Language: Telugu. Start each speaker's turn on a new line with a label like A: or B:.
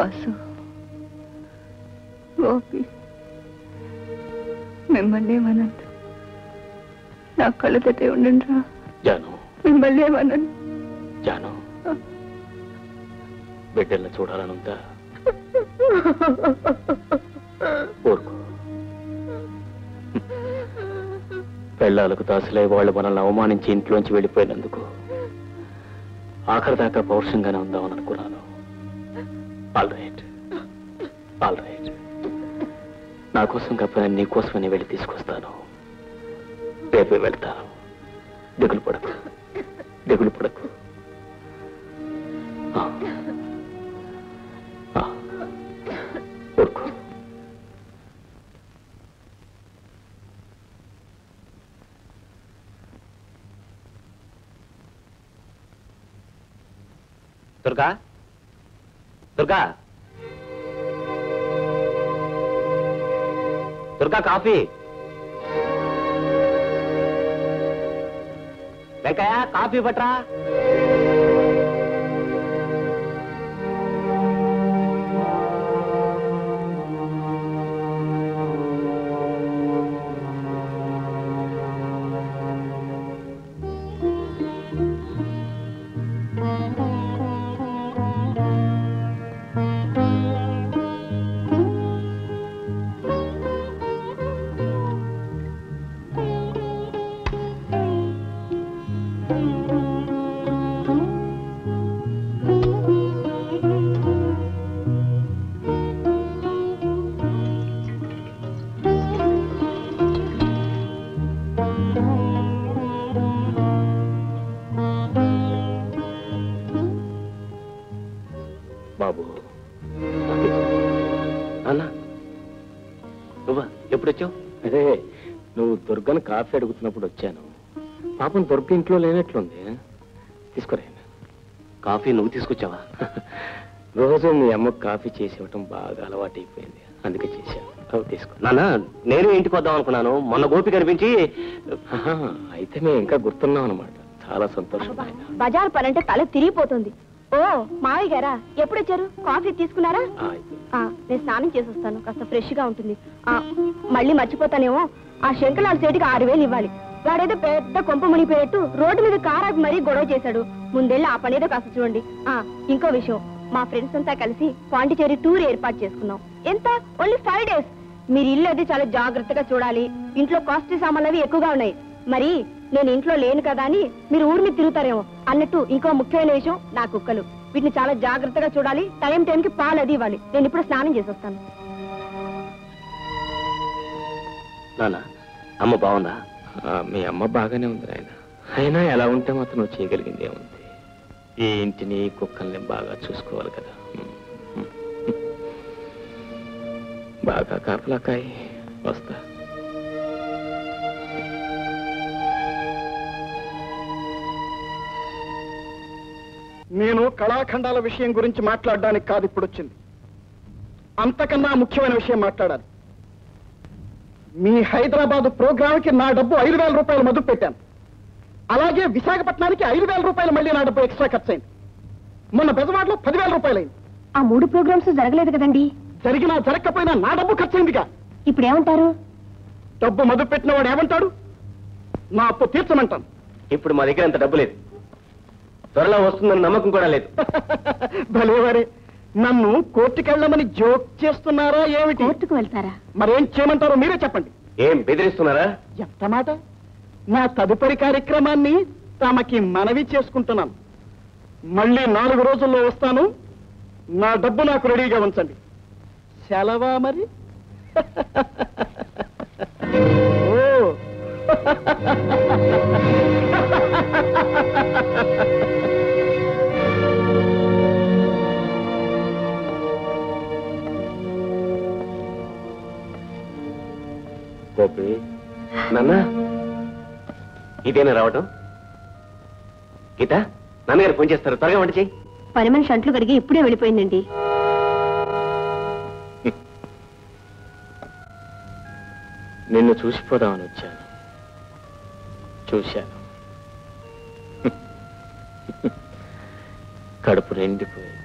A: వాసు, గోపి, మిమ్మల్ని ఏమనండి, నా కళ్ళతోటే ఉండండి రా.
B: జాను,
A: మిమ్మల్ని ఏమనండి.
B: జాను, బిడ్డల్ని చూడాలనుందా? ఊరుకో. పెళ్ళాలకు దాసులై వాళ్ళు మనల్ని అవమానించి ఇంట్లోంచి వెళ్ళిపోయినందుకు ఆఖరి దాకా పౌరుషంగానే ఉందామని అనుకున్నాను. All right, all right. నా కోసం కాకపోయినా నీ కోసమని వెళ్ళి తీసుకొస్తాను. రేపే వెళ్తాను. దిగులు పడకు, దిగులు పడకు. ఊరుకో. దుర్గా, దుర్గా, దుర్గా, కాఫీ. వెంకయ్య, కాఫీ పట్రా. బాబు, అన్నా నువ్వా? ఎప్పుడొచ్చావు? అదే నువ్వు దుర్గను కాఫీ అడుగుతున్నప్పుడు వచ్చాను. పాపం దుర్గ ఇంట్లో లేనట్లుంది. తీసుకురా. కాఫీ నువ్వు తీసుకొచ్చావా? రోజు మీ అమ్మకు కాఫీ చేసి ఇవ్వటం బాగా అలవాటు అయిపోయింది, అందుకే చేశాను. తీసుకో. నాన్న, నేను ఇంటికి వద్దాం అనుకున్నాను, మొన్న గోపి కనిపించి. అయితే మేము ఇంకా గుర్తున్నాం అనమాట. చాలా సంతోషం.
C: బజార్ పని అంటే తల తిరిగిపోతుంది. ఓ మావయ్య గారా, ఎప్పుడు వచ్చారు? కాఫీ తీసుకున్నారా? నేను స్నానం చేసి వస్తాను, కాస్త ఫ్రెష్ గా ఉంటుంది. మళ్ళీ మర్చిపోతానేమో, ఆ శంకలాల్ సేటికి 6,000 ఇవ్వాలి. వాడేదో పెద్ద కొంప మునిగిపోయేట్టు రోడ్డు మీద కారాపి మరీ గొడవ చేశాడు. ముందెళ్ళి ఆ పనేదో కాస్త చూడండి. ఇంకో విషయం, మా ఫ్రెండ్స్ అంతా కలిసి పాండిచేరి టూర్ ఏర్పాటు చేసుకున్నాం. ఎంత? Only 5 days. మీరు ఇల్లు అది చాలా జాగ్రత్తగా చూడాలి. ఇంట్లో కాస్ట్లీ సామాన్లు అవి ఎక్కువగా ఉన్నాయి. మరి నేను ఇంట్లో లేను కదా అని మీరు ఊరి మీద తిరుగుతారేమో. అన్నట్టు ఇంకో ముఖ్యమైన విషయం, నా కుక్కలు. వీటిని చాలా జాగ్రత్తగా చూడాలి. టైంకి పాలు అది ఇవ్వాలి. నేను ఇప్పుడు స్నానం చేసి వస్తాను.
B: అమ్మ బాగుందా? మీ అమ్మ బాగానే ఉంది నాయన. అయినా ఎలా ఉంటే మాత్రం నువ్వు చేయగలిగింది ఏముంది? ఈ ఇంటిని కుక్కల్ని బాగా చూసుకోవాలి కదా. బాగా కాపలాకాయి. వస్తా.
D: నేను కళాఖండాల విషయం గురించి మాట్లాడడానికి కాదు ఇప్పుడు వచ్చింది. అంతకన్నా ముఖ్యమైన విషయం మాట్లాడాలి. మీ హైదరాబాద్ ప్రోగ్రామ్కి నా డబ్బు 5,000 రూపాయలు మొదలు పెట్టాను. అలాగే విశాఖపట్నానికి 5,000 రూపాయలు మళ్ళీ నా డబ్బు ఎక్స్ట్రా ఖర్చు అయింది. మొన్న బెజవాడలో 10,000 రూపాయలు అయింది.
C: ఆ 3 ప్రోగ్రామ్స్ జరగలేదు కదండి.
D: జరిగినా జరగకపోయినా నా డబ్బు ఖర్చు అయిందిగా.
C: ఇప్పుడు ఏమంటారు?
D: డబ్బు మొదలు పెట్టిన వాడు ఏమంటాడు? నా అప్పు తీర్చమంటాను.
B: ఇప్పుడు మా దగ్గర అంత డబ్బు లేదు, త్వరలో వస్తుందని నమ్మకం కూడా లేదు.
D: భలేవారే, నన్ను కోర్టుకెళ్ళమని జోక్ చేస్తున్నారా ఏమిటి?
C: కోర్టుకు వెళ్తారా?
D: మరేం చేయమంటారో మీరే చెప్పండి.
B: ఏం బెదిరిస్తున్నారా?
D: ఎంత మాట! నా తదుపరి కార్యక్రమాన్ని తమకి మనవి చేసుకుంటున్నాను. మళ్ళీ 4 రోజుల్లో వస్తాను. నా డబ్బు నాకు రెడీగా ఉంచండి. సెలవా మరి? ఓ
B: గోపి, నాన్న ఇదేనా రావటం? గీత, నాన్నగారు ఫోన్ చేస్తారు, త్వరగా వంట చెయ్యి.
C: పని మనిషి అంట్లు కడిగి ఇప్పుడే వెళ్ళిపోయిందండి.
B: నిన్ను చూసిపోదామని వచ్చాను. చూశాను, కడుపు నిండిపోయింది.